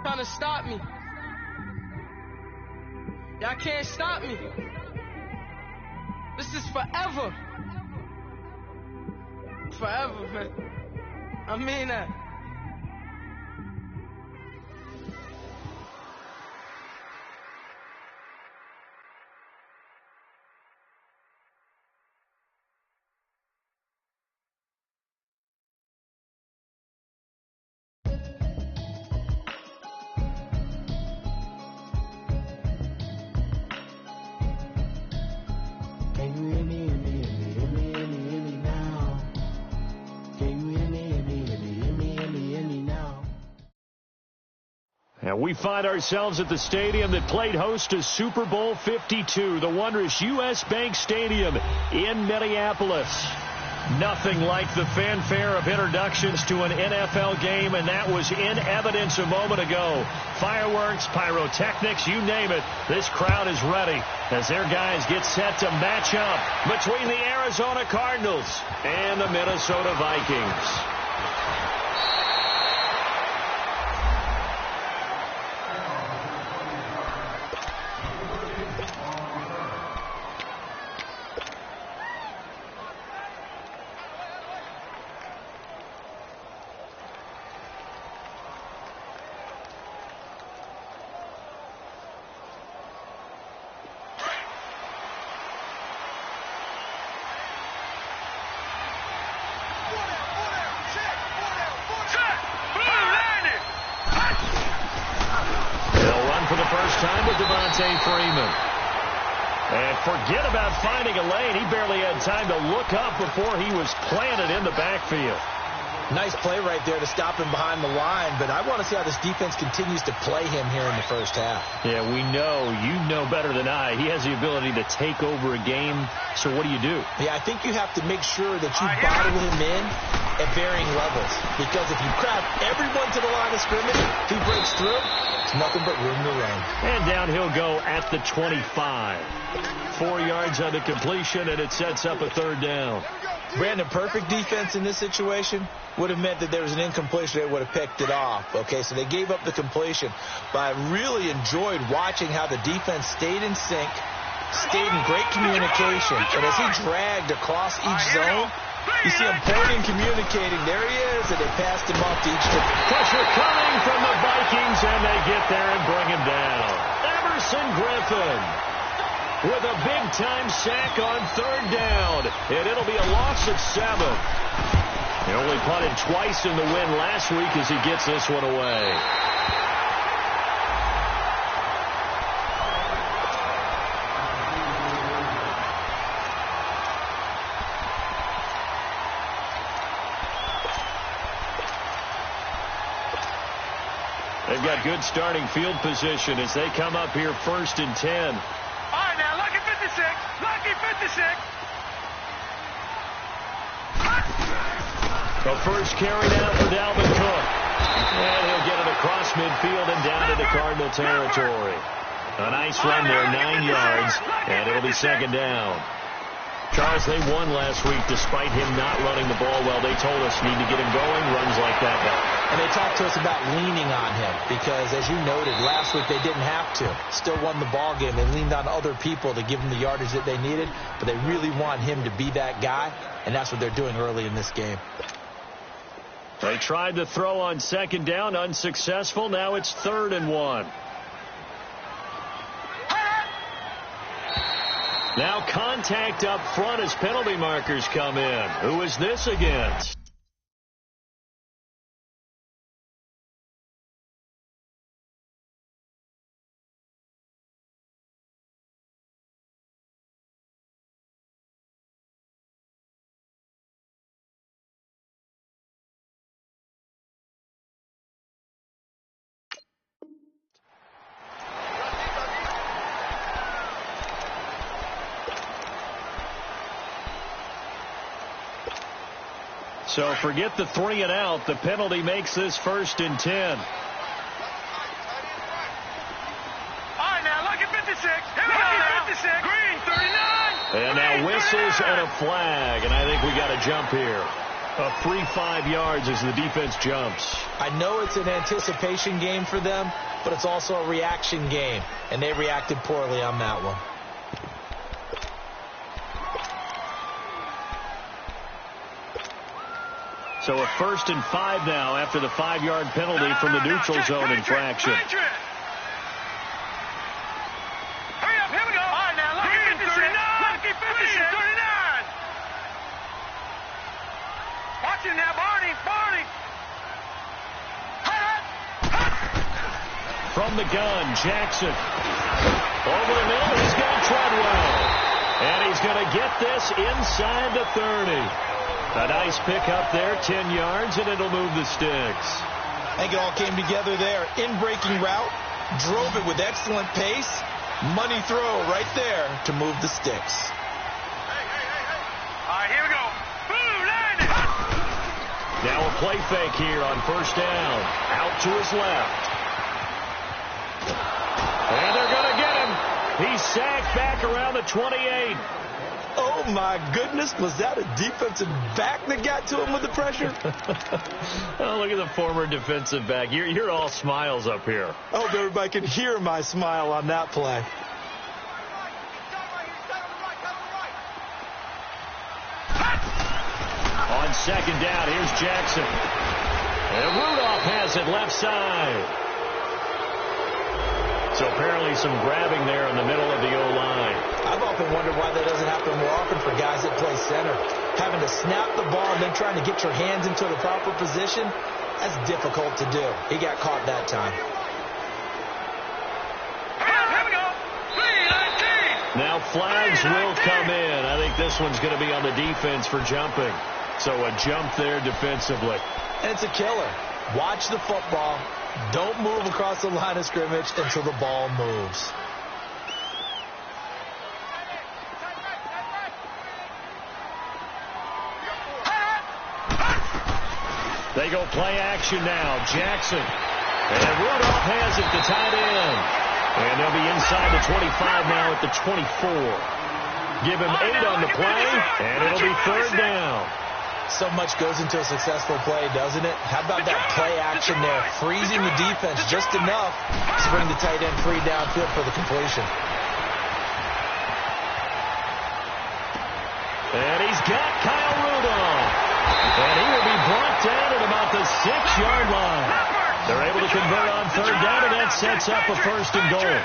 trying to stop me. Y'all can't stop me. This is forever. Forever, man. I mean that. And we find ourselves at the stadium that played host to Super Bowl 52, the wondrous U.S. Bank Stadium in Minneapolis. Nothing like the fanfare of introductions to an NFL game, and that was in evidence a moment ago. Fireworks, pyrotechnics, you name it. This crowd is ready as their guys get set to match up between the Arizona Cardinals and the Minnesota Vikings. And forget about finding a lane. He barely had time to look up before he was planted in the backfield. Nice play right there to stop him behind the line, but I want to see how this defense continues to play him here in the first half. Yeah, we know. You know better than I. He has the ability to take over a game, so what do you do? Yeah, I think you have to make sure that you bottle him in at varying levels, because if you crowd everyone to the line of scrimmage, if he breaks through, it's nothing but room to run. And down he'll go at the 25. 4 yards on the completion, and it sets up a third down. Brandon, perfect defense in this situation would have meant that there was an incompletion. They would have picked it off. Okay, so they gave up the completion. But I really enjoyed watching how the defense stayed in sync, stayed in great communication. And as he dragged across each zone, you see him pointing, communicating. There he is, and they passed him off to each team. Pressure coming from the Vikings, and they get there and bring him down. Everson Griffin with a big-time sack on third down, and it'll be a loss of 7. He only punted twice in the win last week as he gets this one away. They've got good starting field position as they come up here 1st and 10. All right, now, lucky 56. Lucky 56. The first carry down for Dalvin Cook. And he'll get it across midfield and down into Cardinal territory. A nice run there, 9 yards, and it'll be 2nd down. Charles, they won last week despite him not running the ball well. They told us need to get him going, runs like that. And they talked to us about leaning on him because, as you noted, last week they didn't have to. Still won the ball game. They leaned on other people to give them the yardage that they needed, but they really want him to be that guy, and that's what they're doing early in this game. They tried to throw on 2nd down, unsuccessful. Now it's 3rd and 1. Now contact up front as penalty markers come in. Who is this against? So forget the 3 and out. The penalty makes this 1st and 10. All right, now, lucky 56. Lucky 56. Green, 39. And now whistles and a flag, and I think we got a jump here. A free 5 yards as the defense jumps. I know it's an anticipation game for them, but it's also a reaction game, and they reacted poorly on that one. So a 1st and 5 now after the 5-yard penalty from the neutral zone infraction. Hurry up, here we go. All right, now, lucky 56. Lucky 56. 39. Watch him now, Barney. From the gun, Jackson. Over the middle, he's got Treadwell. And he's going to get this inside the 30. A nice pickup there, 10 yards, and it'll move the sticks. I think it all came together there. In-breaking route, drove it with excellent pace. Money throw right there to move the sticks. All right, here we go. Boom, landed. Now a play fake here on 1st down. Out to his left. And they're going to get him. He's sacked back around the 28. Oh, my goodness. Was that a defensive back that got to him with the pressure? Oh, look at the former defensive back. You're all smiles up here. I hope everybody can hear my smile on that play. On 2nd down, here's Jackson. And Rudolph has it left side. So apparently some grabbing there in the middle of the O-line. I've often wondered why that doesn't happen more often for guys that play center. Having to snap the ball and then trying to get your hands into the proper position, that's difficult to do. He got caught that time. Here we go. 3-19. Now flags will come in. I think this one's going to be on the defense for jumping. So a jump there defensively. And it's a killer. Watch the football. Don't move across the line of scrimmage until the ball moves. They go play action now. Jackson. And Rudolph has it to tight end. And they'll be inside the 25 now at the 24. Give him 8 on the play, and it'll be 3rd down. So much goes into a successful play, doesn't it? How about that play action there? Freezing the defense just enough to bring the tight end free downfield for the completion. And he's got Kyle Rudolph. And he will be brought down at about the 6-yard line. They're able to convert on 3rd down, and that sets up a 1st and goal.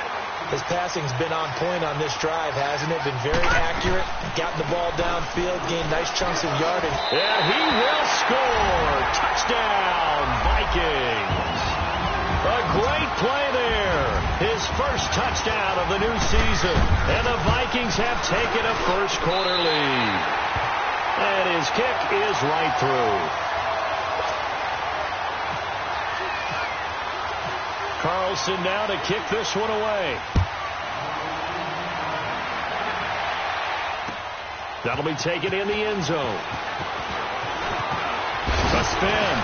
His passing's been on point on this drive, hasn't it? Been very accurate, gotten the ball downfield, gained nice chunks of yardage. And he will score. Touchdown, Vikings. A great play there. His first touchdown of the new season. And the Vikings have taken a first-quarter lead. And his kick is right through. Carlson now to kick this one away. That'll be taken in the end zone. A spin.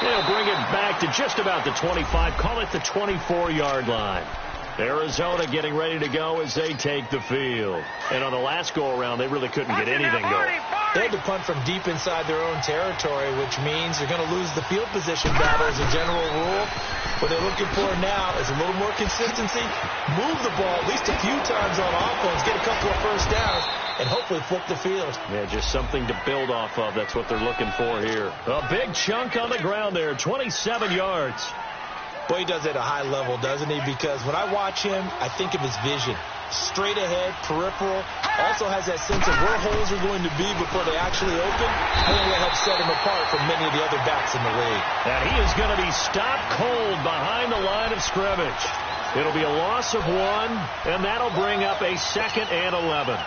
They'll bring it back to just about the 25. Call it the 24-yard line. Arizona getting ready to go as they take the field. And on the last go-around, they really couldn't get anything going. They had to punt from deep inside their own territory, which means they're going to lose the field position battle as a general rule. What they're looking for now is a little more consistency, move the ball at least a few times on offense, get a couple of first downs, and hopefully flip the field. Yeah, just something to build off of. That's what they're looking for here. A big chunk on the ground there, 27 yards. Boy, he does it at a high level, doesn't he? Because when I watch him, I think of his vision. Straight ahead, peripheral. Also has that sense of where holes are going to be before they actually open. I think that helps set him apart from many of the other backs in the league. And he is going to be stopped cold behind the line of scrimmage. It'll be a loss of 1, and that'll bring up a 2nd and 11.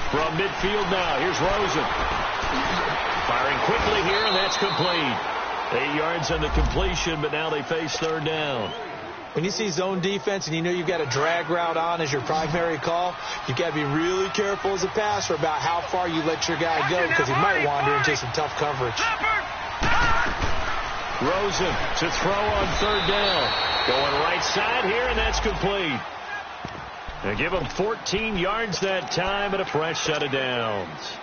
From midfield now, here's Rosen. Firing quickly here, and that's complete. 8 yards on the completion, but now they face 3rd down. When you see zone defense and you know you've got a drag route on as your primary call, you've got to be really careful as a passer about how far you let your guy go because he might wander into some tough coverage. Rosen to throw on third down. Going right side here, and that's complete. They give him 14 yards that time and a fresh set of downs.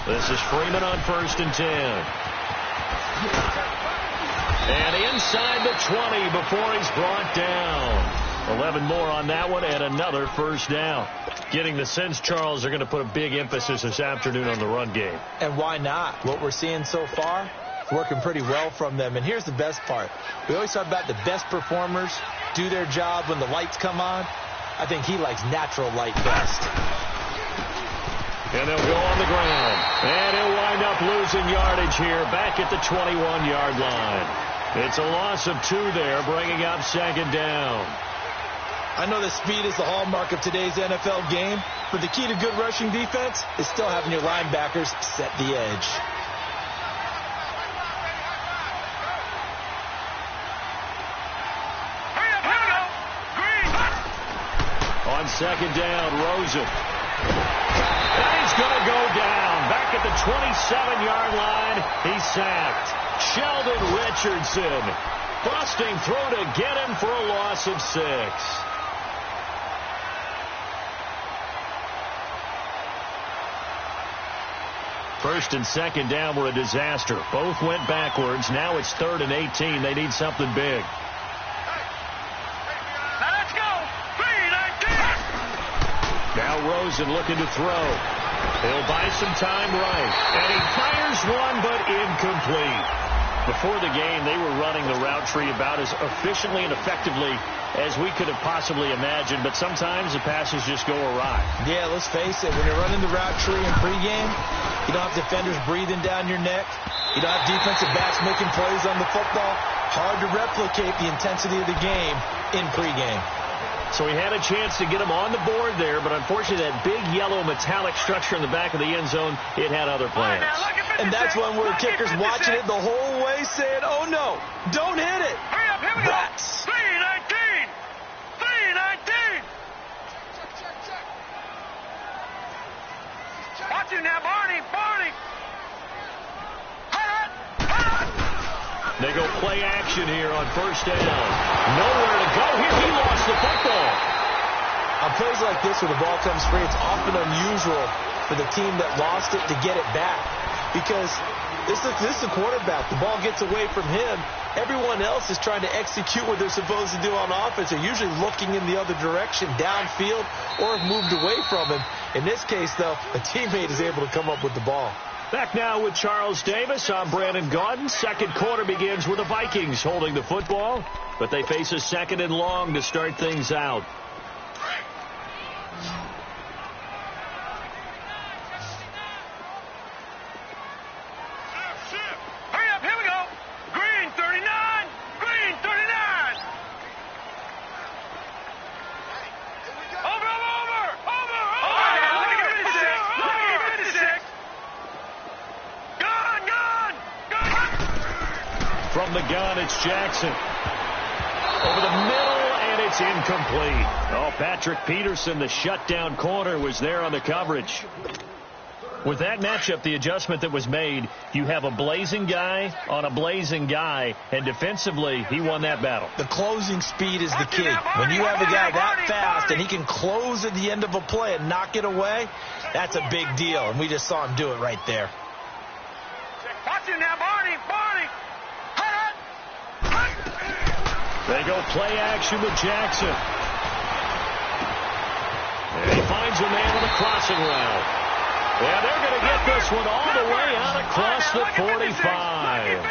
This is Freeman on 1st and 10. And inside the 20 before he's brought down. 11 more on that one and another first down. Getting the sense, Charles, they're going to put a big emphasis this afternoon on the run game. And why not? What we're seeing so far is working pretty well from them. And here's the best part. We always talk about the best performers do their job when the lights come on. I think he likes natural light best. And they'll go on the ground. And he'll wind up losing yardage here back at the 21-yard line. It's a loss of 2 there, bringing up 2nd down. I know that speed is the hallmark of today's NFL game, but the key to good rushing defense is still having your linebackers set the edge. On 2nd down, Rosen. And he's going to go down. Back at the 27-yard line, he's sacked. Sheldon Richardson busting through to get him for a loss of 6. First and 2nd down were a disaster. Both went backwards. Now it's 3rd and 18. They need something big. Now let's go. 3-19. Now Rosen looking to throw. He'll buy some time right. And he fires one, but incomplete. Before the game, they were running the route tree about as efficiently and effectively as we could have possibly imagined, but sometimes the passes just go awry. Yeah, let's face it. When you're running the route tree in pregame, you don't have defenders breathing down your neck. You don't have defensive backs making plays on the football. Hard to replicate the intensity of the game in pregame. So he had a chance to get him on the board there, but unfortunately that big yellow metallic structure in the back of the end zone, it had other plans. And that's when we're kickers watching it the whole way saying, oh no, don't hit it. Hurry up, here we Rats. go. 3-19. 3-19. Watch it now, Barney. They go play action here on 1st down. Nowhere to go here. He lost the football. On plays like this where the ball comes free, it's often unusual for the team that lost it to get it back. Because this is the quarterback. The ball gets away from him. Everyone else is trying to execute what they're supposed to do on offense. They're usually looking in the other direction, downfield, or have moved away from him. In this case, though, a teammate is able to come up with the ball. Back now with Charles Davis. I'm Brandon Gaudin. 2nd quarter begins with the Vikings holding the football, but they face a 2nd and long to start things out. Hurry up, here we go. Green 39. Green 39. Over. Look at 56. Gun. From the gun, it's Jackson. Over the middle, and it's incomplete. Oh, Patrick Peterson, the shutdown corner, was there on the coverage. With that matchup, the adjustment that was made, you have a blazing guy on a blazing guy, and defensively, he won that battle. The closing speed is the key. When you have a guy that fast and he can close at the end of a play and knock it away, that's a big deal, and we just saw him do it right there. Watch it now, Barney. They go play action with Jackson. And he finds a man on the crossing route. Yeah, they're going to get this one all the way out across the 45.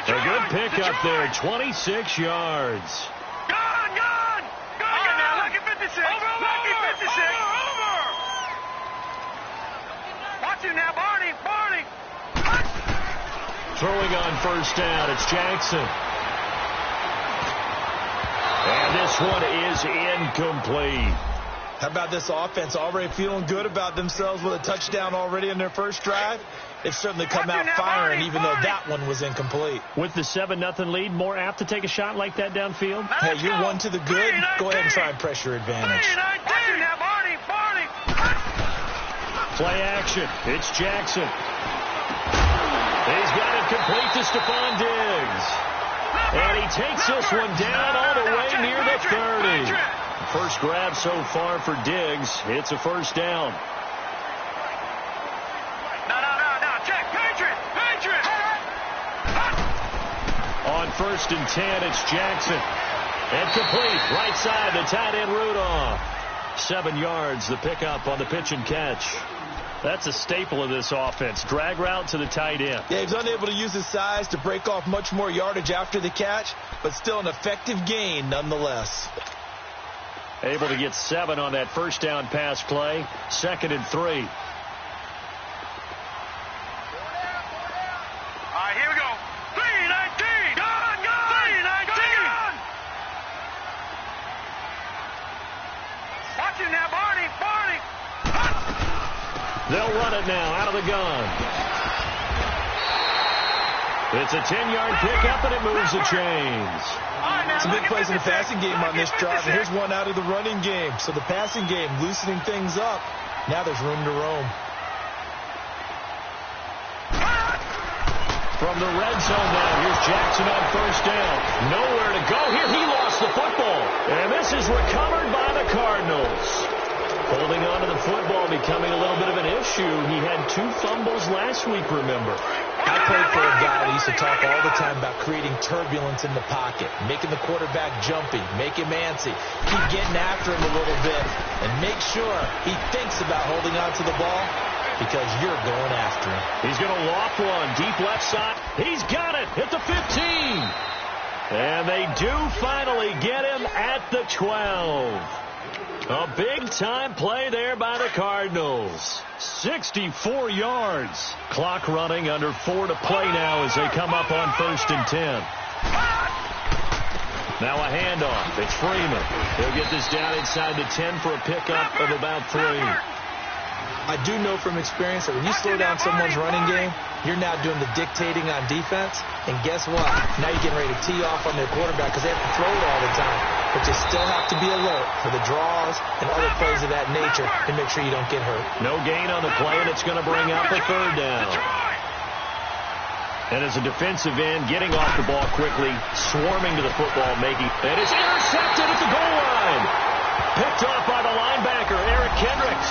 A good pickup there, 26 yards. Gun. Now, look at 56. Lucky 56. Watch it now, Barney. Throwing on 1st down, it's Jackson. And this one is incomplete. How about this offense already feeling good about themselves with a touchdown already in their first drive? They've certainly come out firing, even though that one was incomplete. With the 7-0 lead, more apt to take a shot like that downfield? Hey, you're one to the good. Go ahead and try and press your advantage. Play action. It's Jackson. He's got it complete to Stephon Diggs. And he takes this one down all the way near the 30. First grab so far for Diggs. It's a first down. On 1st and 10, it's Jackson. And complete. Right side, the tight end Rudolph. 7 yards, the pickup on the pitch and catch. That's a staple of this offense. Drag route to the tight end. Yeah, he's unable to use his size to break off much more yardage after the catch, but still an effective gain nonetheless. Able to get 7 on that first down pass play. 2nd and 3. All right, here we go. 3-19. Gone. 3-19. Watch it now, Barney. They'll run it now out of the gun. It's a 10-yard pickup, and it moves the chains. Some big plays in the passing game on this drive, and here's one out of the running game. So the passing game loosening things up. Now there's room to roam. From the red zone now, here's Jackson on first down. Nowhere to go here. He lost the football. And this is recovered by the Cardinals. Holding on to the football becoming a little bit of an issue. He had 2 fumbles last week, remember. I played for a guy that used to talk all the time about creating turbulence in the pocket, making the quarterback jumpy, make him antsy, keep getting after him a little bit, and make sure he thinks about holding on to the ball because you're going after him. He's going to loft one, deep left side. He's got it at the 15. And they do finally get him at the 12. A big-time play there by the Cardinals. 64 yards. Clock running, under 4 to play now as they come up on 1st and 10. Now a handoff. It's Freeman. He'll get this down inside the 10 for a pickup of about 3. I do know from experience that when you slow down someone's running game, you're now doing the dictating on defense. And guess what? Now you're getting ready to tee off on their quarterback because they have to throw it all the time. But you still have to be alert for the draws and other plays of that nature to make sure you don't get hurt. No gain on the play, and it's going to bring up a 3rd down. And as a defensive end, getting off the ball quickly, swarming to the football, making... And it's intercepted at the goal line. Picked off by the linebacker, Eric Kendricks.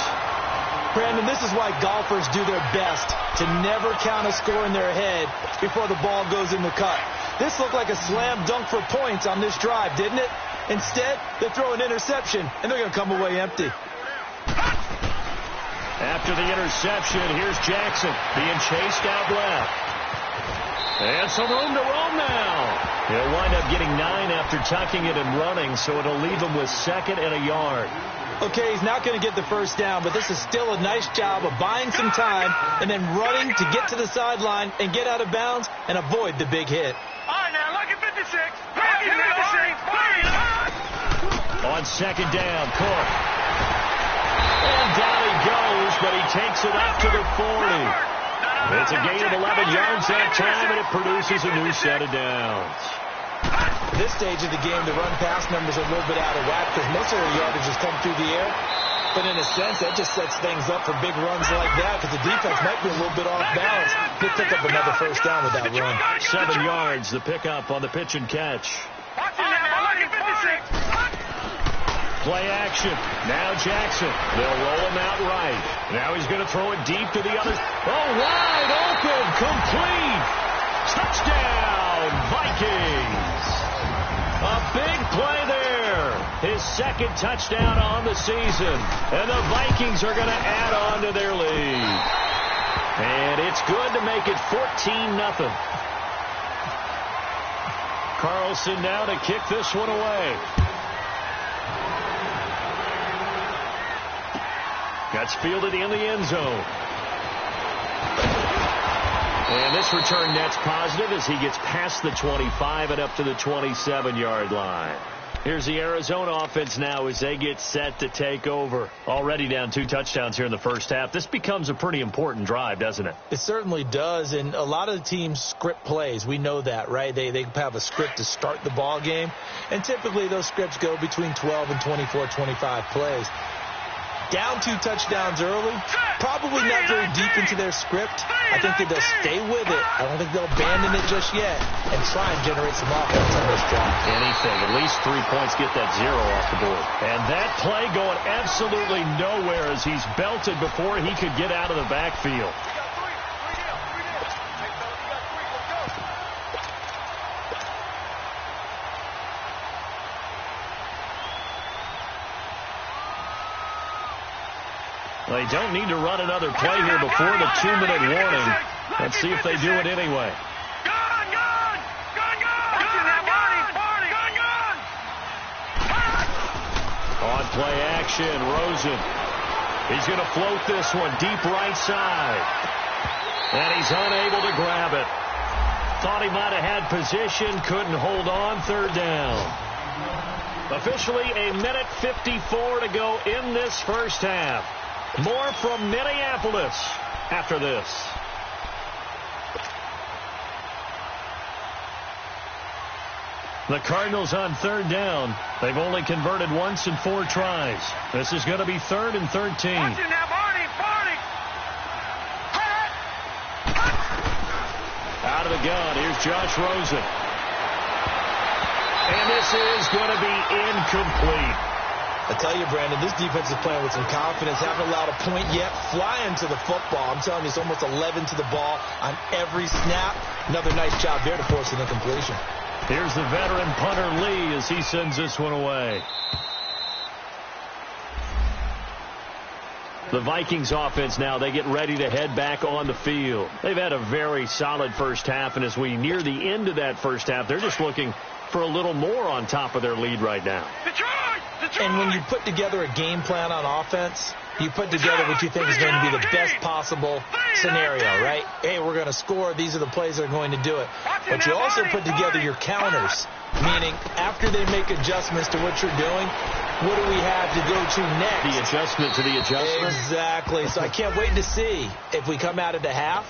Brandon, this is why golfers do their best to never count a score in their head before the ball goes in the cut. This looked like a slam dunk for points on this drive, didn't it? Instead, they throw an interception, and they're going to come away empty. After the interception, here's Jackson being chased out left. And some room to roam now. He'll wind up getting 9 after tucking it and running, so it'll leave him with 2nd and a yard. Okay, he's not going to get the first down, but this is still a nice job of buying some time and then running to get to the sideline and get out of bounds and avoid the big hit. All right, now, look at 56. On 2nd down, Cook. And down he goes, but he takes it up to the 40. It's a gain of 11 yards that time, and it produces a new set of downs. At this stage of the game, the run-pass numbers are a little bit out of whack because most of their yardage has come through the air. But in a sense, that just sets things up for big runs like that because the defense might be a little bit off balance. He'll pick up another first down with that run. 7 yards, the pickup on the pitch and catch. Play action. Now Jackson. They'll roll him out right. Now he's going to throw it deep to the other. Oh, wide open. Complete. Touchdown, Vikings. A big play there. His 2nd touchdown on the season. And the Vikings are going to add on to their lead. And it's good to make it 14-0. Carlson now to kick this one away. Gets fielded in the end zone. And this return net's positive as he gets past the 25 and up to the 27-yard line. Here's the Arizona offense now as they get set to take over. Already down 2 touchdowns here in the first half. This becomes a pretty important drive, doesn't it? It certainly does, and a lot of the teams script plays. We know that, right? They have a script to start the ball game, and typically those scripts go between 12 and 24, 25 plays. Down 2 touchdowns early, probably not very deep into their script. I think that they'll stay with it. I don't think they'll abandon it just yet and try and generate some offense on this drive. Anything, at least 3 points, get that 0 off the board. And that play going absolutely nowhere as he's belted before he could get out of the backfield. They don't need to run another play here before the 2-minute warning. Let's see if they do it anyway. On play action, Rosen. He's going to float this one deep right side. And he's unable to grab it. Thought he might have had position, couldn't hold on, 3rd down. Officially a minute 54 to go in this first half. More from Minneapolis after this. The Cardinals on 3rd down. They've only converted once in 4 tries. This is going to be 3rd and 13. Out of the gun, here's Josh Rosen. And this is going to be incomplete. I tell you, Brandon, this defense is playing with some confidence. Haven't allowed a point yet. Flying to the football. I'm telling you, it's almost 11 to the ball on every snap. Another nice job there to force an incompletion. Here's the veteran punter Lee as he sends this one away. The Vikings offense now, they get ready to head back on the field. They've had a very solid first half, and as we near the end of that first half, they're just looking for a little more on top of their lead right now. And when you put together a game plan on offense, you put together what you think is going to be the best possible scenario, right? Hey, we're going to score. These are the plays that are going to do it. But you also put together your counters, meaning after they make adjustments to what you're doing, what do we have to go to next? The adjustment to the adjustment? Exactly. So I can't wait to see if we come out of the half,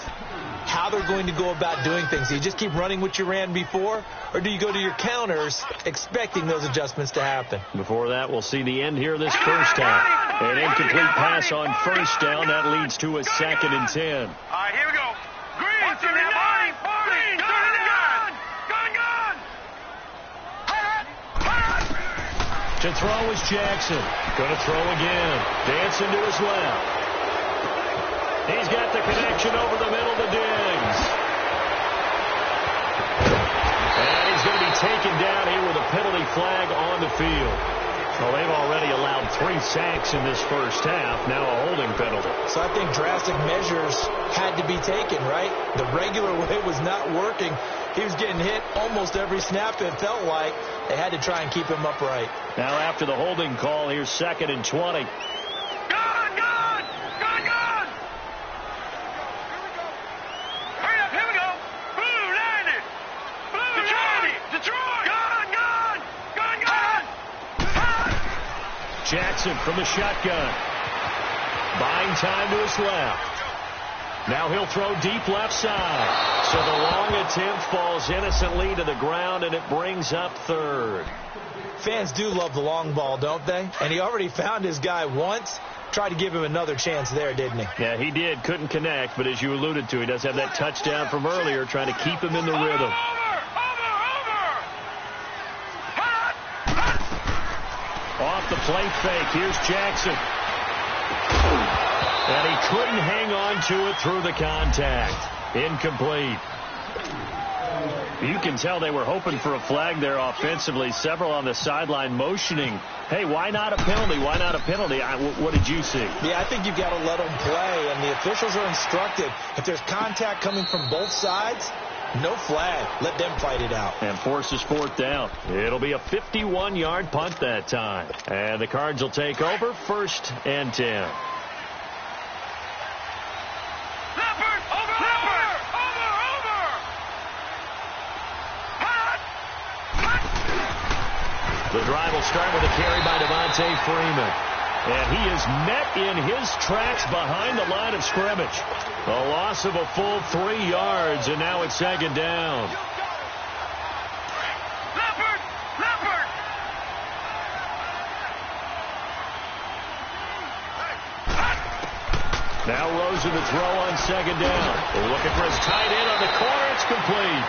how they're going to go about doing things. Do you just keep running what you ran before, or do you go to your counters expecting those adjustments to happen? Before that, we'll see the end here of this first half. An incomplete pass on 1st down. That leads to a 2nd and 10. All right, here we go. Green, 39, 40, 39. Gun. To throw is Jackson. Going to throw again. Dancing to his left. He's got the connection over the middle to Diggs. And he's going to be taken down here with a penalty flag on the field. Well, they've already allowed 3 sacks in this first half. Now a holding penalty. So I think drastic measures had to be taken, right? The regular way was not working. He was getting hit almost every snap, it felt like. They had to try and keep him upright. Now after the holding call, here's 2nd and 20. Jackson from the shotgun. Buying time to his left. Now he'll throw deep left side. So the long attempt falls innocently to the ground, and it brings up 3rd. Fans do love the long ball, don't they? And he already found his guy once. Tried to give him another chance there, didn't he? Yeah, he did. Couldn't connect, but as you alluded to, he does have that touchdown from earlier, trying to keep him in the rhythm. Off the play fake, here's Jackson. And he couldn't hang on to it through the contact. Incomplete. You can tell they were hoping for a flag there offensively. Several on the sideline motioning, hey, why not a penalty? Why not a penalty? What did you see? Yeah, I think you've got to let them play, and the officials are instructed. If there's contact coming from both sides, no flag. Let them fight it out. And forces 4th down. It'll be a 51-yard punt that time. And the Cards will take over 1st and 10. The drive will start with a carry by Devontae Freeman. And he is met in his tracks behind the line of scrimmage. A loss of a full 3 yards, and now it's second down. Now Rosen to throw on second down. They're looking for his tight end on the corner. It's complete.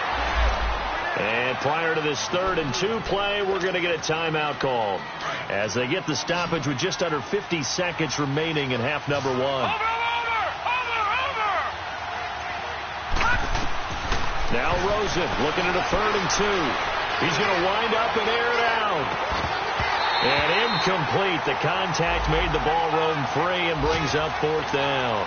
And prior to this 3rd and 2 play, we're going to get a timeout called as they get the stoppage with just under 50 seconds remaining in half number 1. Now Rosen looking at a 3rd and 2. He's going to wind up and air it out. And incomplete. The contact made the ball roam free and brings up 4th down.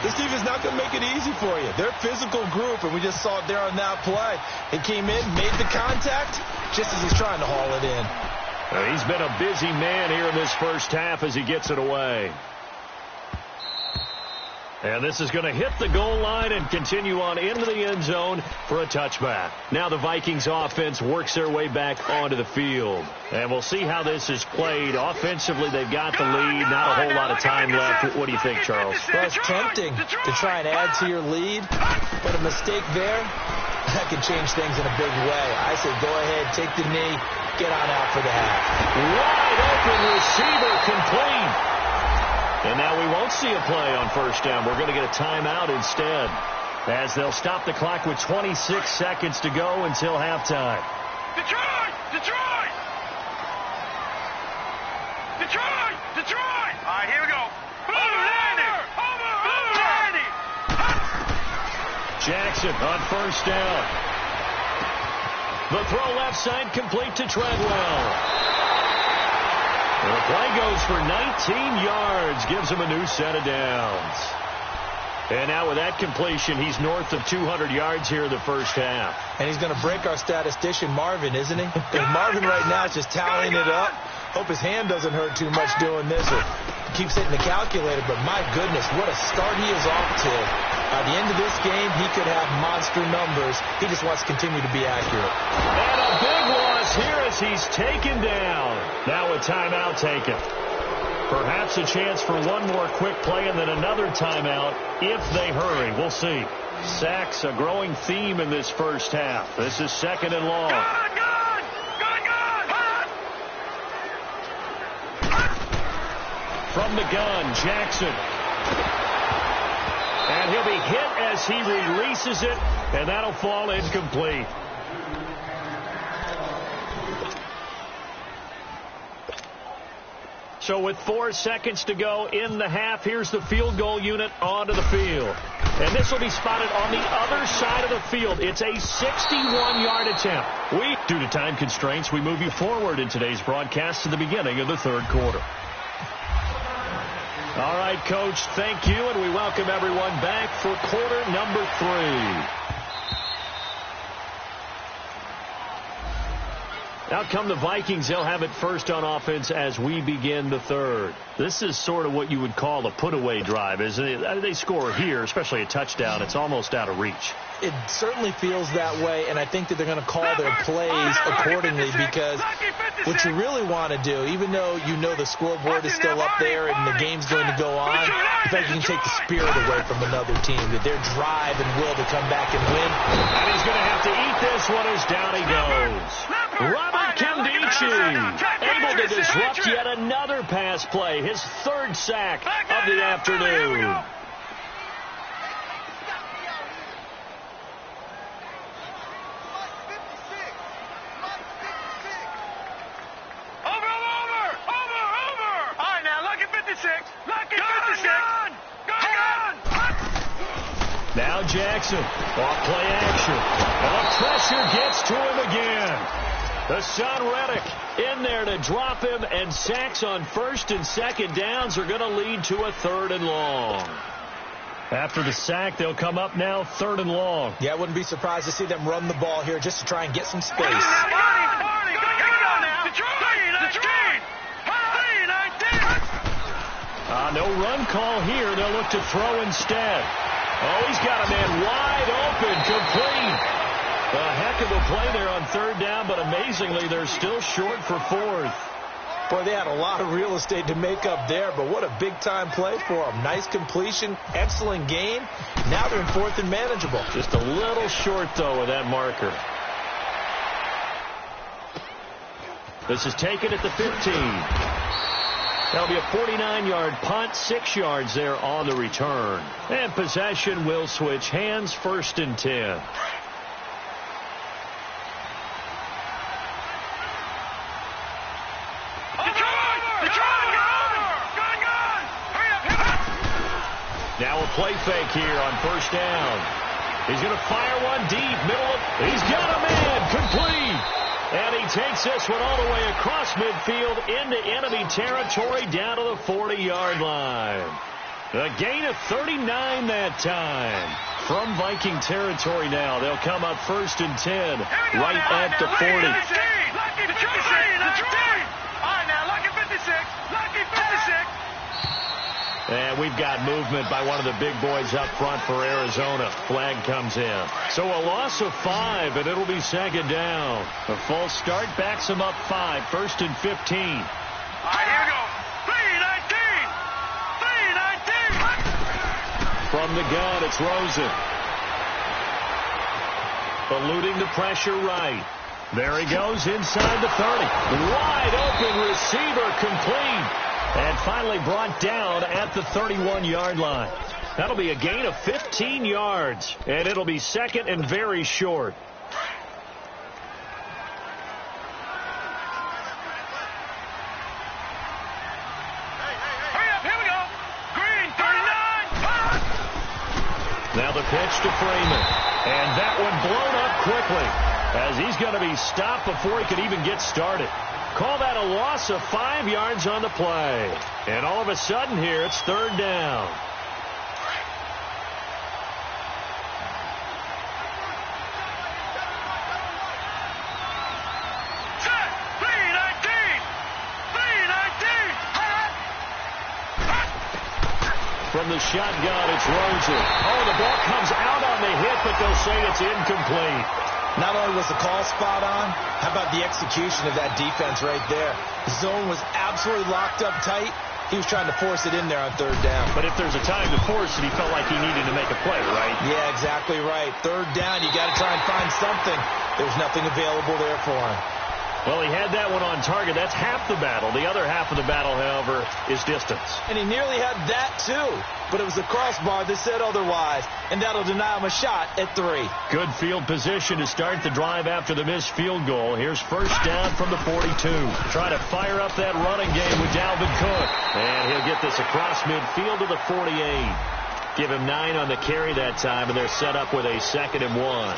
This defense is not going to make it easy for you. They're a physical group, and we just saw it there on that play. He came in, made the contact, just as he's trying to haul it in. He's been a busy man here in this first half as he gets it away. And this is going to hit the goal line and continue on into the end zone for a touchback. Now the Vikings offense works their way back onto the field. And we'll see how this is played. Offensively, they've got the lead. Not a whole lot of time left. What do you think, Charles? Well, it's tempting to try and add to your lead, but a mistake there, that can change things in a big way. I say go ahead, take the knee, get on out for the half. Wide open receiver complete. And now we won't see a play on first down. We're going to get a timeout instead, as they'll stop the clock with 26 seconds to go until halftime. Detroit! Detroit! Detroit! Detroit! All right, here we go. Jackson on first down. The throw left side complete to Treadwell. And the play goes for 19 yards, gives him a new set of downs. And now with that completion, he's north of 200 yards here in the first half. And he's going to break our statistician, Marvin, isn't he? Because Marvin right now is just tallying it up. Hope his hand doesn't hurt too much doing this. Or keeps hitting the calculator, but my goodness, what a start he is off to. By the end of this game, he could have monster numbers. He just wants to continue to be accurate. And a big loss here as he's taken down. Now a timeout taken. Perhaps a chance for one more quick play and then another timeout if they hurry. We'll see. Sacks, a growing theme in this first half. This is 2nd and long. From the gun, Jackson. And he'll be hit as he releases it, and that'll fall incomplete. So with 4 seconds to go in the half, here's the field goal unit onto the field. And this will be spotted on the other side of the field. It's a 61-yard attempt. Due to time constraints, we move you forward in today's broadcast to the beginning of the 3rd quarter. All right, Coach, thank you, and we welcome everyone back for quarter number 3. Out come the Vikings. They'll have it first on offense as we begin the 3rd. This is sort of what you would call a put-away drive, isn't it? They score here, especially a touchdown. It's almost out of reach. It certainly feels that way, and I think that they're going to call their plays accordingly because what you really want to do, even though you know the scoreboard is still up there and the game's going to go on, in fact, you can take the spirit away from another team, that their drive and will to come back and win. And he's going to have to eat this one as down he goes. Robert Kimdichie able to disrupt yet another pass play, his 3rd sack of the afternoon. Now Jackson, off play action. And pressure gets to him again. The Son Reddick in there to drop him, and sacks on 1st and 2nd downs are going to lead to a 3rd and long. After the sack, they'll come up now 3rd and long. Yeah, I wouldn't be surprised to see them run the ball here just to try and get some space. No run call here. They'll look to throw instead. Oh, he's got a man wide open, complete. A heck of a play there on third down, but amazingly, they're still short for fourth. Boy, they had a lot of real estate to make up there, but what a big-time play for them. Nice completion, excellent gain. Now they're in fourth and manageable. Just a little short, though, with that marker. This is taken at the 15. That'll be a 49-yard punt, 6 yards there on the return. And possession will switch hands, 1st and 10. Now a play fake here on 1st down. He's going to fire one deep, he's got a man, complete. And he takes this one all the way across midfield into enemy territory down to the 40-yard line. A gain of 39 that time. From Viking territory now, they'll come up 1st and 10, right at the 40. Lucky 56. All right, now, Lucky 56. Lucky 56. And we've got movement by one of the big boys up front for Arizona. Flag comes in. So a loss of 5, and it'll be 2nd down. A false start backs him up 5, 1st and 15. All right, here we go. 3-19. From the gun, it's Rosen. Eluding the pressure right. There he goes inside the 30. Wide open receiver, complete. And finally brought down at the 31-yard line. That'll be a gain of 15 yards. And it'll be 2nd and very short. Hurry up, here we go. Green, 39. Now the pitch to Freeman. And that one blown up quickly, as he's going to be stopped before he could even get started. Call that a loss of 5 yards on the play. And all of a sudden here, it's 3rd down. Set. 3-19. From the shotgun, it's Rosen. Oh, the ball comes out on the hit, but they'll say it's incomplete. Not only was the call spot on, how about the execution of that defense right there? The zone was absolutely locked up tight. He was trying to force it in there on 3rd down. But if there's a time to force it, he felt like he needed to make a play, right? Yeah, exactly right. 3rd down, you got to try and find something. There's nothing available there for him. Well, he had that one on target. That's half the battle. The other half of the battle, however, is distance. And he nearly had that, too. But it was the crossbar that said otherwise. And that'll deny him a shot at 3. Good field position to start the drive after the missed field goal. Here's 1st down from the 42. Trying to fire up that running game with Dalvin Cook. And he'll get this across midfield to the 48. Give him 9 on the carry that time, and they're set up with a 2nd and 1.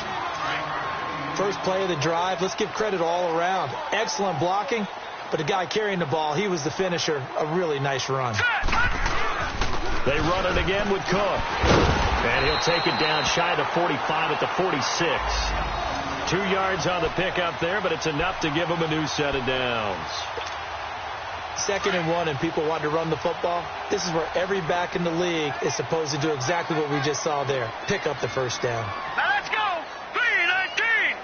First play of the drive, let's give credit all around. Excellent blocking, but the guy carrying the ball, he was the finisher. A really nice run. They run it again with Cook. And he'll take it down shy of the 45 at the 46. 2 yards on the pickup there, but it's enough to give him a new set of downs. 2nd and 1, and people want to run the football. This is where every back in the league is supposed to do exactly what we just saw there. Pick up the 1st down. Now let's go. 3-19.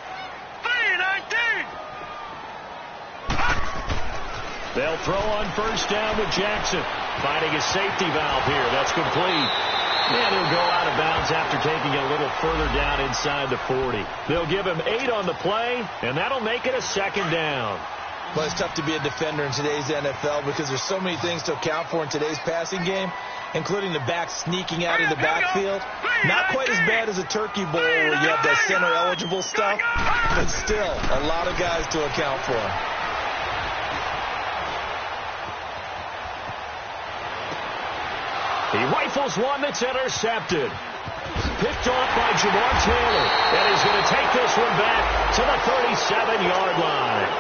They'll throw on 1st down with Jackson. Finding a safety valve here. That's complete. And he'll go out of bounds after taking it a little further down inside the 40. They'll give him 8 on the play, and that'll make it a 2nd down. Well, it's tough to be a defender in today's NFL because there's so many things to account for in today's passing game, including the back sneaking out of the backfield. Not quite as bad as a turkey bowl where you have that center-eligible stuff, but still a lot of guys to account for. He rifles one that's intercepted. Picked off by Jamar Taylor. And he's going to take this one back to the 37-yard line.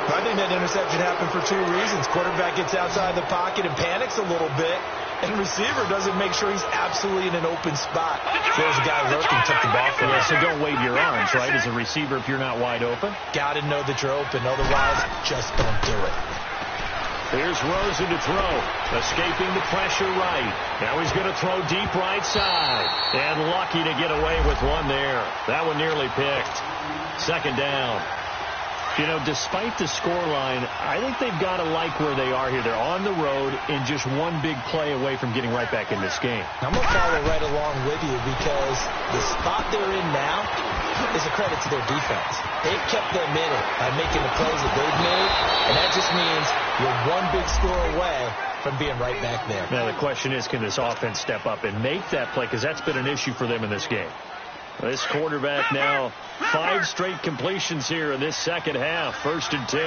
I think that interception happened for 2 reasons. Quarterback gets outside the pocket and panics a little bit. And receiver doesn't make sure he's absolutely in an open spot. There's a guy lurking, took the ball from him. So don't wave your arms, right, as a receiver if you're not wide open. Got to know that you're open. Otherwise, just don't do it. Here's Rosen to throw. Escaping the pressure right. Now he's going to throw deep right side. And lucky to get away with one there. That one nearly picked. Second down. You know, despite the scoreline, I think they've got to like where they are here. They're on the road and just one big play away from getting right back in this game. I'm going to follow right along with you because the spot they're in now is a credit to their defense. They've kept them in it by making the plays that they've made, and that just means you're one big score away from being right back there. Now the question is, can this offense step up and make that play? Because that's been an issue for them in this game. This quarterback now 5 straight completions here in this second half. 1st and 10.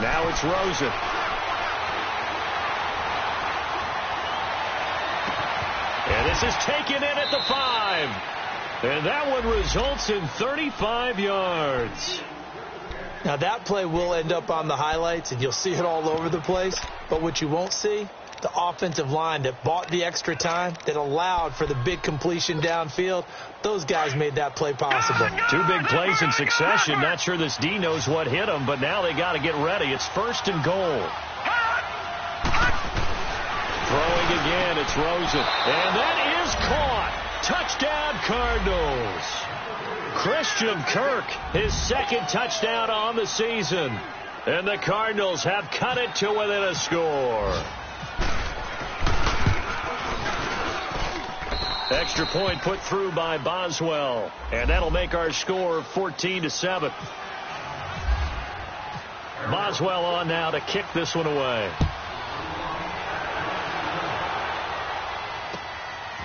Now it's Rosen. And this is taken in at the 5. And that one results in 35 yards. Now that play will end up on the highlights, and you'll see it all over the place. But what you won't see, the offensive line that bought the extra time, that allowed for the big completion downfield, those guys made that play possible. 2 big plays in succession. Not sure this D knows what hit them, but now they got to get ready. It's 1st and goal. Throwing again, it's Rosen. And that is caught. Touchdown, Cardinals. Christian Kirk, his 2nd touchdown on the season. And the Cardinals have cut it to within a score. Extra point put through by Boswell. And that'll make our score 14-7. Boswell on now to kick this one away.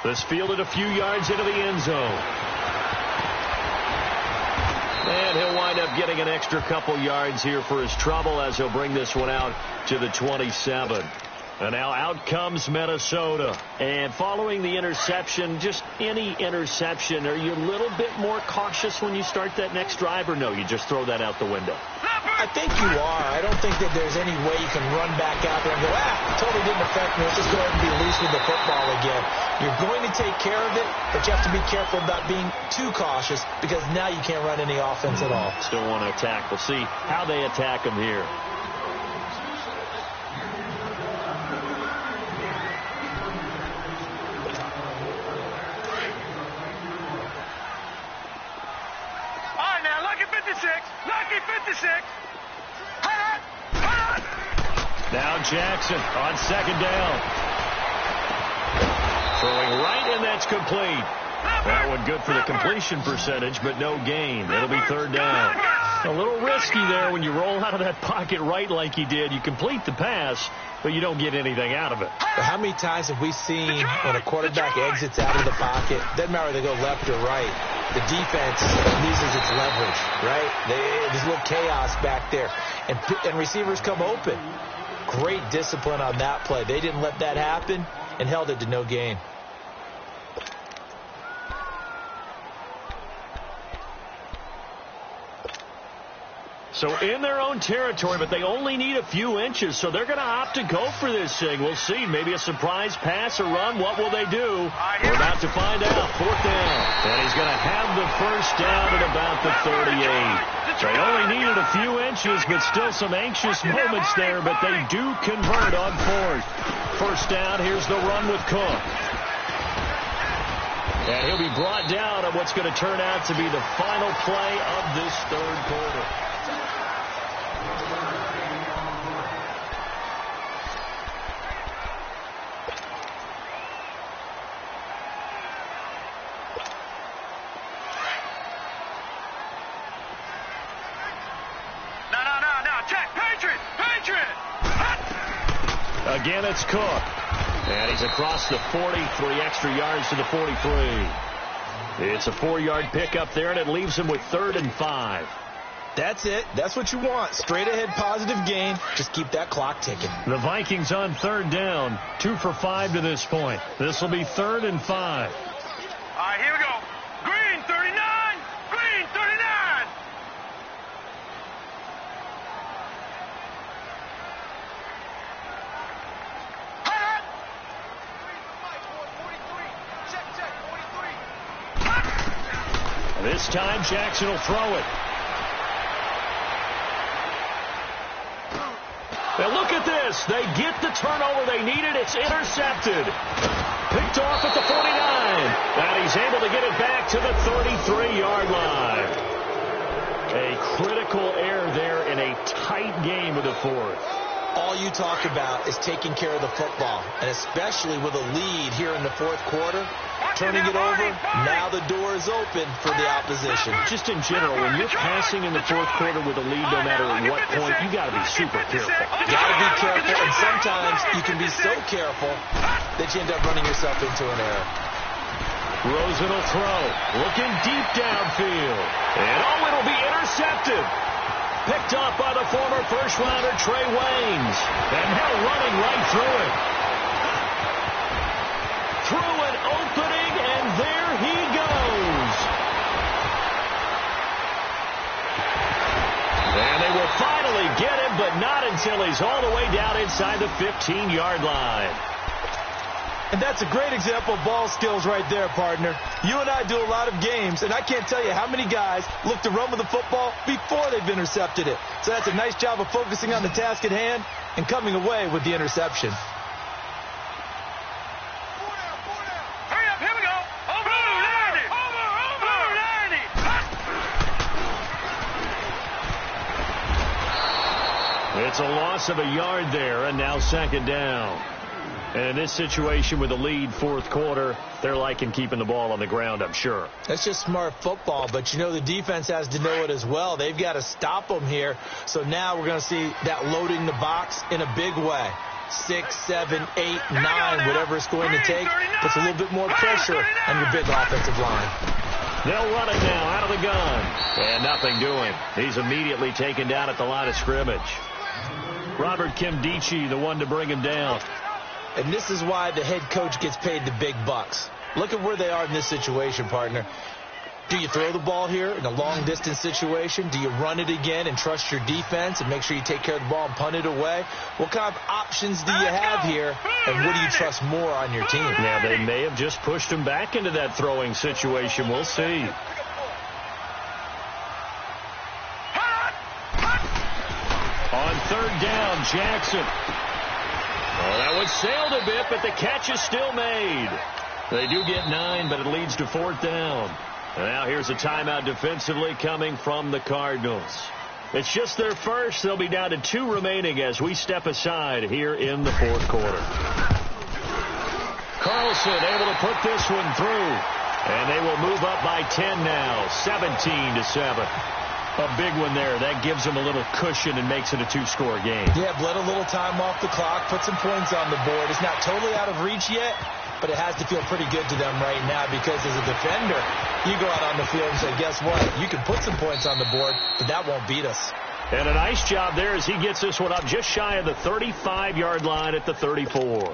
This fielded a few yards into the end zone. And he'll wind up getting an extra couple yards here for his trouble as he'll bring this one out to the 27. And now out comes Minnesota. And following the interception, just any interception, are you a little bit more cautious when you start that next drive, or no, you just throw that out the window? I think you are. I don't think that there's any way you can run back out there and go, totally didn't affect me. Let's just go ahead and be loose with the football again. You're going to take care of it, but you have to be careful about being too cautious because now you can't run any offense at all. Still want to attack. We'll see how they attack them here. Now Jackson on 2nd down. Throwing right, and that's complete. That one good for the completion percentage, but no gain. It'll be 3rd down. A little risky there when you roll out of that pocket right like he did. You complete the pass, but you don't get anything out of it. But how many times have we seen when a quarterback exits out of the pocket, doesn't matter whether they go left or right, the defense loses its leverage, right? There's a little chaos back there, and receivers come open. Great discipline on that play. They didn't let that happen and held it to no gain. So in their own territory, but they only need a few inches, so they're going to opt to go for this thing. We'll see. Maybe a surprise pass or run. What will they do? We're about to find out. 4th down. And he's going to have the 1st down at about the 38. They only needed a few inches, but still some anxious moments there, but they do convert on 4th. 1st down. Here's the run with Cook. And he'll be brought down on what's going to turn out to be the final play of this 3rd quarter. Again, it's Cook. And he's across the 40, 3 extra yards to the 43. It's a 4-yard pickup there, and it leaves him with 3rd and 5. That's it. That's what you want. Straight ahead positive gain. Just keep that clock ticking. The Vikings on 3rd down. 2 for 5 to this point. This will be 3rd and 5. All right, here we go. Green, 39. Green, 39. This time, Jackson will throw it. pass. They get the turnover they needed. It's intercepted. Picked off at the 49. And he's able to get it back to the 33-yard line. A critical error there in a tight game of the fourth. All you talk about is taking care of the football, and especially with a lead here in the fourth quarter, turning it over, now the door is open for the opposition. Just in general, when you're passing in the fourth quarter with a lead, no matter at what point, you got to be super careful. Got to be careful, and sometimes you can be so careful that you end up running yourself into an error. Rosen will throw, looking deep downfield, and it'll be intercepted. Picked off by the former first-rounder Trey Waynes. And now running right through it. Through an opening, and there he goes. And they will finally get him, but not until he's all the way down inside the 15-yard line. And that's a great example of ball skills right there, partner. You and I do a lot of games, and I can't tell you how many guys look to run with the football before they've intercepted it. So that's a nice job of focusing on the task at hand and coming away with the interception. Hurry up, here we go. Over 90. It's a loss of a yard there, and now second down. And in this situation with a lead fourth quarter, they're liking keeping the ball on the ground, I'm sure. That's just smart football, but you know the defense has to know it as well. They've got to stop them here. So now we're going to see that loading the box in a big way. 6, 7, 8, 9, whatever it's going to take, puts a little bit more pressure on your big offensive line. They'll run it now out of the gun. And nothing doing. He's immediately taken down at the line of scrimmage. Robert Kimdichie, the one to bring him down. And this is why the head coach gets paid the big bucks. Look at where they are in this situation, partner. Do you throw the ball here in a long-distance situation? Do you run it again and trust your defense and make sure you take care of the ball and punt it away? What kind of options do you have here, and what do you trust more on your team? Now, they may have just pushed him back into that throwing situation. We'll see. On third down, Jackson. Oh, that one sailed a bit, but the catch is still made. They do get 9, but it leads to fourth down. And now here's a timeout defensively coming from the Cardinals. It's just their first. They'll be down to 2 remaining as we step aside here in the fourth quarter. Carlson able to put this one through. And they will move up by 10 now, 17-7. A big one there. That gives them a little cushion and makes it a 2-score game. Yeah, let a little time off the clock, put some points on the board. It's not totally out of reach yet, but it has to feel pretty good to them right now because as a defender, you go out on the field and say, guess what? You can put some points on the board, but that won't beat us. And a nice job there as he gets this one up just shy of the 35-yard line at the 34.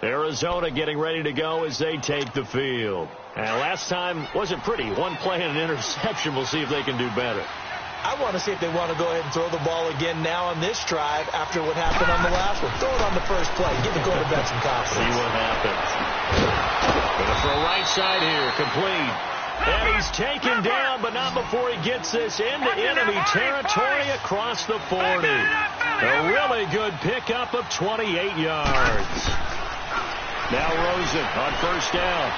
Arizona getting ready to go as they take the field. And last time wasn't pretty. One play and an interception. We'll see if they can do better. I want to see if they want to go ahead and throw the ball again now on this drive after what happened on the last one. Throw it on the first play. Give the quarterback some confidence. See what happens. Going to throw right side here. Complete. And he's taken down, but not before he gets this into enemy territory across the 40. A really good pickup of 28 yards. Now Rosen on first down.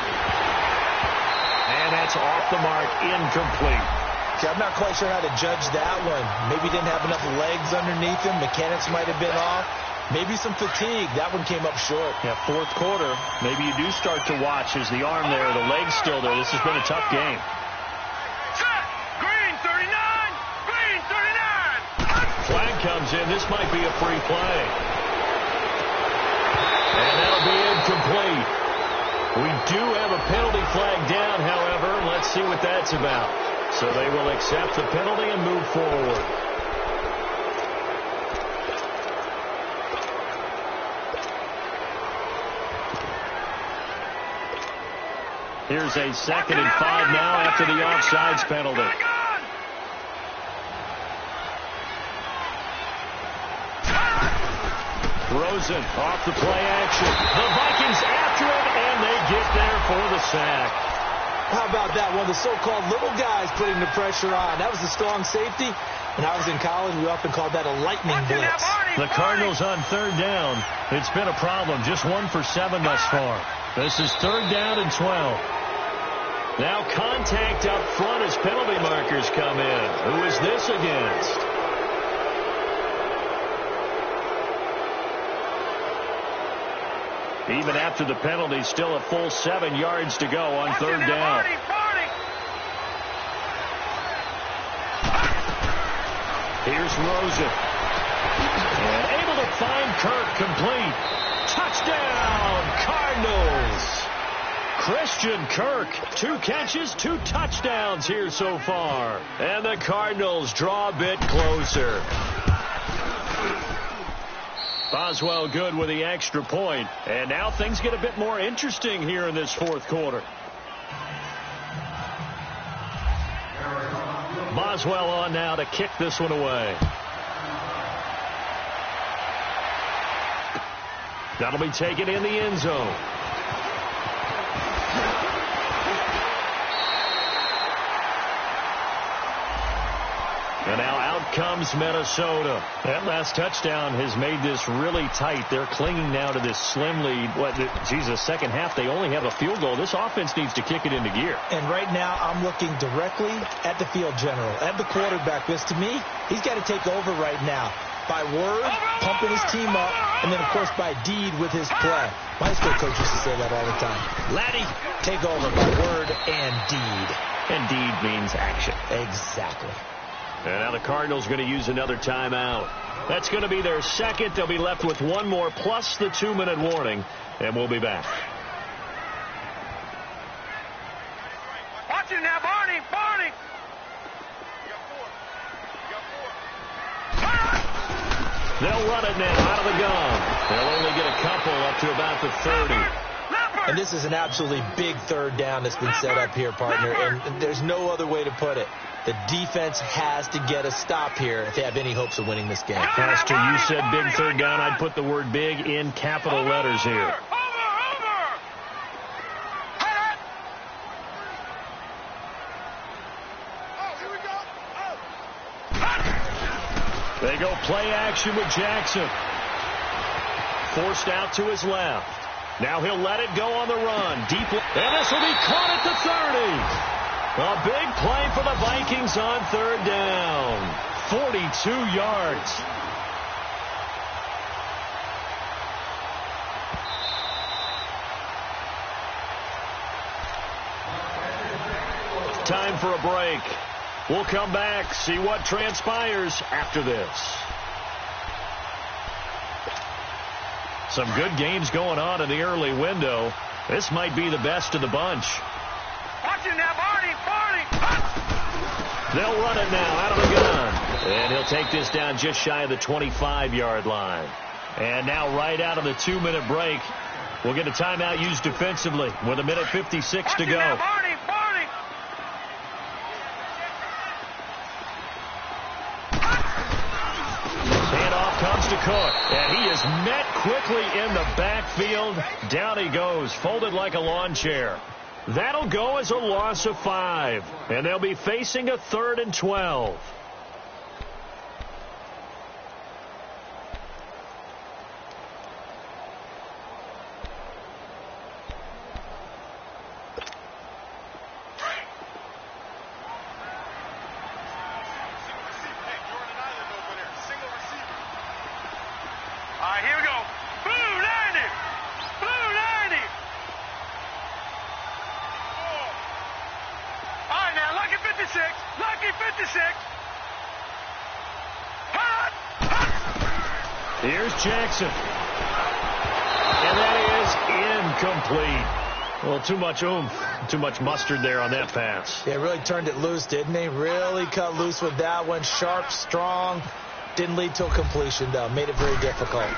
And that's off the mark, incomplete. See, I'm not quite sure how to judge that one. Maybe he didn't have enough legs underneath him. Mechanics might have been off. Maybe some fatigue. That one came up short. Yeah, fourth quarter. Maybe you do start to watch as the arm there, the leg's still there. This has been a tough game. Set. Green 39. Green 39. Flag comes in. This might be a free play. And that'll be incomplete. We do have a penalty flag down, however. Let's see what that's about. So they will accept the penalty and move forward. Here's a 2nd and 5 now after the offsides penalty. Rosen off the play action. The Vikings after it, and they get there for the sack. How about that? One of the so-called little guys putting the pressure on. That was a strong safety. When I was in college, we often called that a lightning blitz. The Cardinals on third down. It's been a problem. Just 1 for 7 thus far. This is third down and 12. Now contact up front as penalty markers come in. Who is this against? Even after the penalty, still a full 7 yards to go on third down. Here's Rosen. And able to find Kirk complete. Touchdown, Cardinals. Christian Kirk, 2 catches, 2 touchdowns here so far. And the Cardinals draw a bit closer. Boswell good with the extra point. And now things get a bit more interesting here in this fourth quarter. Boswell on now to kick this one away. That'll be taken in the end zone. And now out comes Minnesota. That last touchdown has made this really tight. They're clinging now to this slim lead. Second half, they only have a field goal. This offense needs to kick it into gear. And right now, I'm looking directly at the field general, at the quarterback. Because to me, he's got to take over right now. By word, pumping his team up, and then, of course, by deed with his play. My high school coach used to say that all the time. Laddie, take over by word and deed. And deed means action. Exactly. And now the Cardinals going to use another timeout. That's going to be their second. They'll be left with 1 more plus the 2-minute warning, and we'll be back. Watch it now, Barney. Barney. They'll run it now out of the gun. They'll only get a couple up to about the 30. And this is an absolutely big third down that's been set up here, partner, and there's no other way to put it. The defense has to get a stop here if they have any hopes of winning this game. Pastor, you said big third down. I'd put the word big in capital letters here. They go play action with Jackson. Forced out to his left. Now he'll let it go on the run. Deep, and this will be caught at the 30. A big play for the Vikings on third down. 42 yards. Time for a break. We'll come back, see what transpires after this. Some good games going on in the early window. This might be the best of the bunch. Watch it now, Barney. Barney. They'll run it now out of the gun. And he'll take this down just shy of the 25-yard line. And now right out of the 2-minute break, we'll get a timeout used defensively with 1:56 to go. Now, Barney. Barney. Handoff comes to Cook. And he is met quickly in the backfield. Down he goes, folded like a lawn chair. That'll go as a loss of 5. And they'll be facing a 3rd and 12. Here we go. Blue 90. Blue 90. All right, now, Lucky 56. Lucky 56. Hot. Here's Jackson. And that is incomplete. Well, too much oomph, too much mustard there on that pass. Yeah, really turned it loose, didn't he? Really cut loose with that one. Sharp, strong. Didn't lead to a completion, though. Made it very difficult.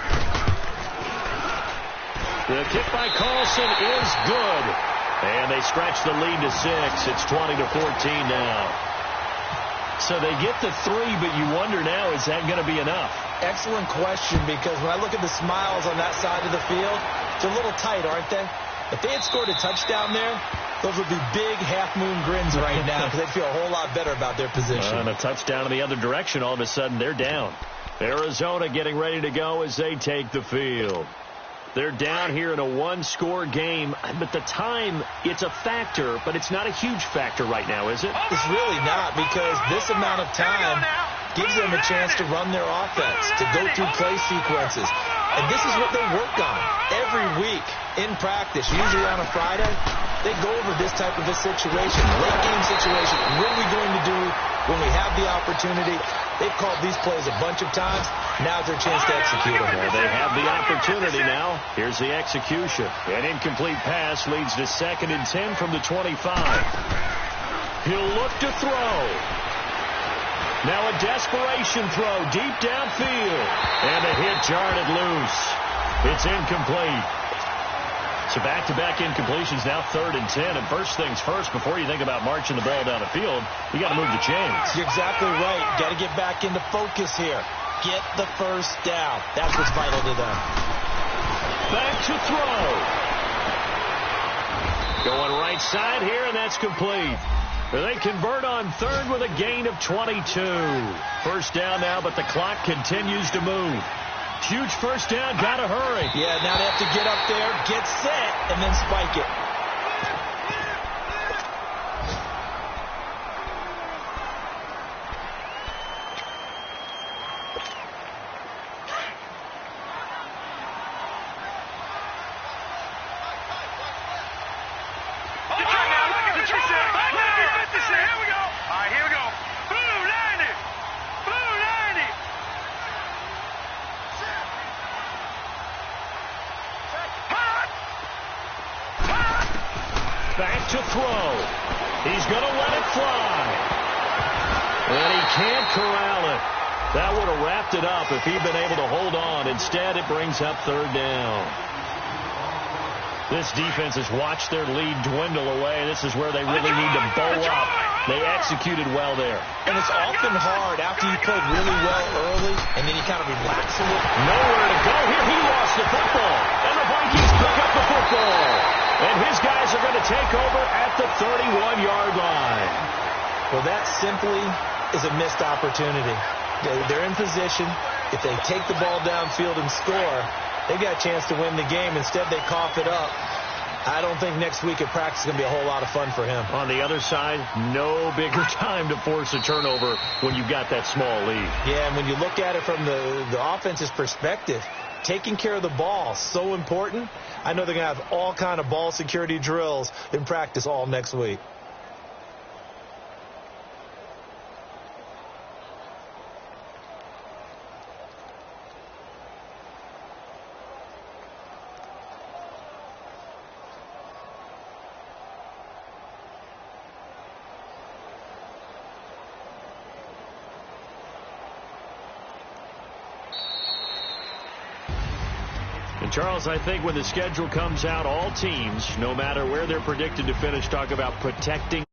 The kick by Carlson is good. And they stretch the lead to 6. It's 20-14 now. So they get the 3, but you wonder now, is that going to be enough? Excellent question, because when I look at the smiles on that side of the field, it's a little tight, aren't they? If they had scored a touchdown there, Those would be big half-moon grins right now because they'd feel a whole lot better about their position. And a touchdown in the other direction, all of a sudden they're down. Arizona getting ready to go as they take the field. They're down here in a one-score game, but the time, it's a factor, but it's not a huge factor right now, is it? It's really not, because this amount of time gives them a chance to run their offense, to go through play sequences. And this is what they work on every week in practice, usually on a Friday. They go over this type of a situation, late game situation. What are we going to do when we have the opportunity? They've called these plays a bunch of times. Now's their chance to execute them. Well, they have the opportunity now. Here's the execution. An incomplete pass leads to 2nd and 10 from the 25. He'll look to throw. Now a desperation throw deep downfield. And a hit jarred it loose. It's incomplete. So back-to-back incompletions, now 3rd and 10. And first things first, before you think about marching the ball down the field, you got to move the chains. You're exactly right. Got to get back into focus here. Get the first down. That's what's vital to them. Back to throw. Going right side here, and that's complete. They convert on 3rd with a gain of 22. First down now, but the clock continues to move. Huge first down, gotta hurry. Yeah, now they have to get up there, get set, and then spike it. Back to throw. He's going to let it fly. And he can't corral it. That would have wrapped it up if he'd been able to hold on. Instead, it brings up 3rd down. This defense has watched their lead dwindle away. This is where they really need to bow up. They executed well there. And it's often hard after you played really well early, and then you kind of relax a little. Nowhere to go here. He lost the football. And the Vikings pick up the football. And his guys are going to take over at the 31-yard line. Well, that simply is a missed opportunity. They're in position. If they take the ball downfield and score, they've got a chance to win the game. Instead, they cough it up. I don't think next week at practice is going to be a whole lot of fun for him. On the other side, no bigger time to force a turnover when you've got that small lead. Yeah, and when you look at it from the offense's perspective, taking care of the ball, so important. I know they're going to have all kind of ball security drills in practice all next week. And Charles, I think when the schedule comes out, all teams, no matter where they're predicted to finish, talk about protecting